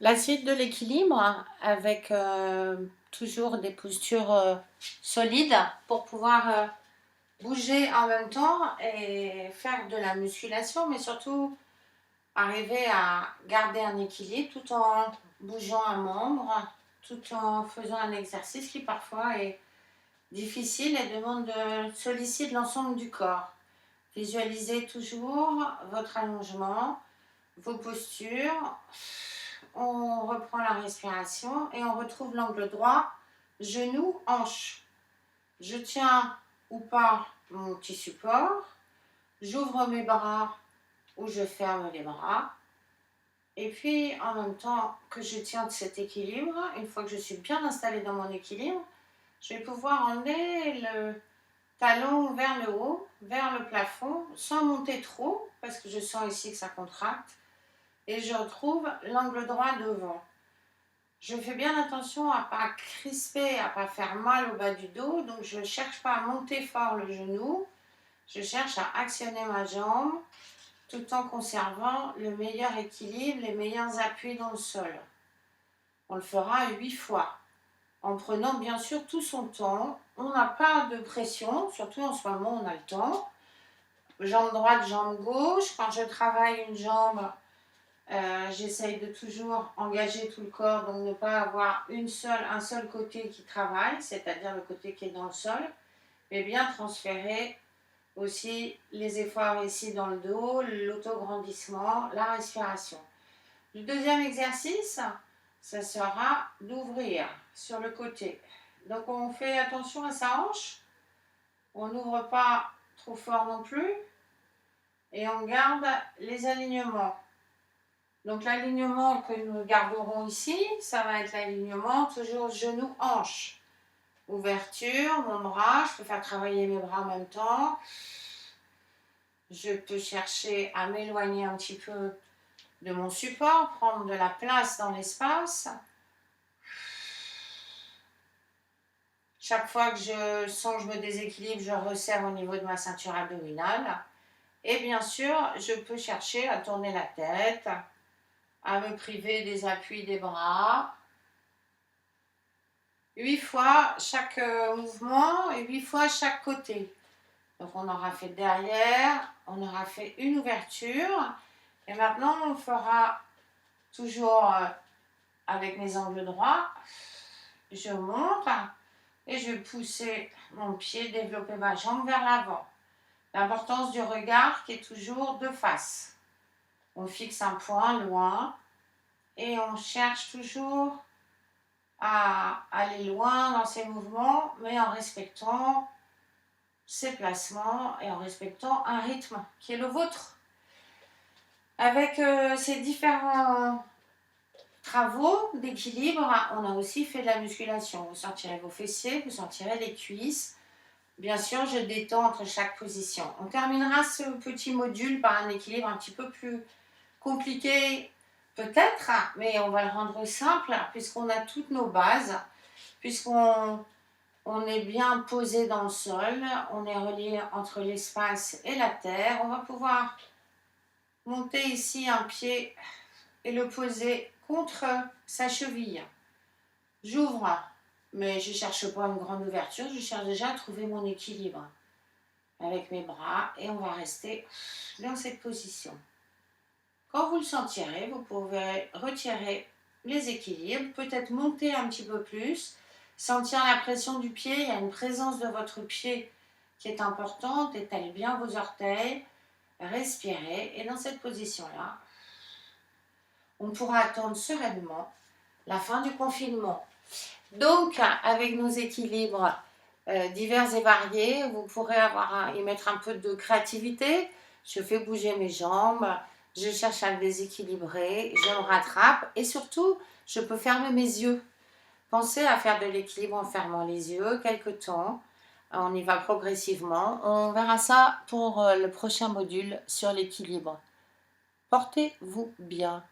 La suite de l'équilibre avec toujours des postures solides pour pouvoir bouger en même temps et faire de la musculation, mais surtout arriver à garder un équilibre tout en bougeant un membre, tout en faisant un exercice qui parfois est difficile et demande de solliciter l'ensemble du corps. Visualisez toujours votre allongement, vos postures. On reprend la respiration et on retrouve l'angle droit, genou, hanche. Je tiens ou pas mon petit support, j'ouvre mes bras ou je ferme les bras. Et puis en même temps que je tiens de cet équilibre, une fois que je suis bien installée dans mon équilibre, je vais pouvoir emmener le talon vers le haut, vers le plafond, sans monter trop, parce que je sens ici que ça contracte. Et je retrouve l'angle droit devant. Je fais bien attention à ne pas crisper, à ne pas faire mal au bas du dos, donc je ne cherche pas à monter fort le genou, je cherche à actionner ma jambe tout en conservant le meilleur équilibre, les meilleurs appuis dans le sol. On le fera 8 fois, en prenant bien sûr tout son temps. On n'a pas de pression, surtout en ce moment on a le temps. Jambe droite, jambe gauche. Quand je travaille une jambe, j'essaye de toujours engager tout le corps, donc ne pas avoir un seul côté qui travaille, c'est-à-dire le côté qui est dans le sol, mais bien transférer aussi les efforts ici dans le dos, l'autograndissement, la respiration. Le deuxième exercice, ça sera d'ouvrir sur le côté. Donc on fait attention à sa hanche, on n'ouvre pas trop fort non plus, et on garde les alignements. Donc l'alignement que nous garderons ici, ça va être l'alignement toujours genou-hanche. Ouverture, mon bras, je peux faire travailler mes bras en même temps. Je peux chercher à m'éloigner un petit peu de mon support, prendre de la place dans l'espace. Chaque fois que je sens que je me déséquilibre, je resserre au niveau de ma ceinture abdominale. Et bien sûr, je peux chercher à tourner la tête, à me priver des appuis des bras. 8 fois chaque mouvement et 8 fois chaque côté. Donc on aura fait derrière, on aura fait une ouverture. Et maintenant on fera toujours avec mes angles droits. Je monte et je vais pousser mon pied, développer ma jambe vers l'avant. L'importance du regard qui est toujours de face. On fixe un point loin et on cherche toujours à aller loin dans ses mouvements, mais en respectant ses placements et en respectant un rythme qui est le vôtre. Avec ces différents travaux d'équilibre, on a aussi fait de la musculation. Vous sentirez vos fessiers, vous sentirez les cuisses. Bien sûr, je détends entre chaque position. On terminera ce petit module par un équilibre un petit peu plus compliqué peut-être, mais on va le rendre simple puisqu'on a toutes nos bases, puisqu'on est bien posé dans le sol, on est relié entre l'espace et la terre. On va pouvoir monter ici un pied et le poser contre sa cheville. J'ouvre, mais je ne cherche pas une grande ouverture, je cherche déjà à trouver mon équilibre avec mes bras et on va rester dans cette position. Quand vous le sentirez, vous pouvez retirer les équilibres, peut-être monter un petit peu plus, sentir la pression du pied, il y a une présence de votre pied qui est importante, étalez bien vos orteils, respirez et dans cette position-là, on pourra attendre sereinement la fin du confinement. Donc, avec nos équilibres divers et variés, vous pourrez y mettre un peu de créativité. Je fais bouger mes jambes, je cherche à me déséquilibrer, je me rattrape et surtout, je peux fermer mes yeux. Pensez à faire de l'équilibre en fermant les yeux quelque temps. On y va progressivement. On verra ça pour le prochain module sur l'équilibre. Portez-vous bien.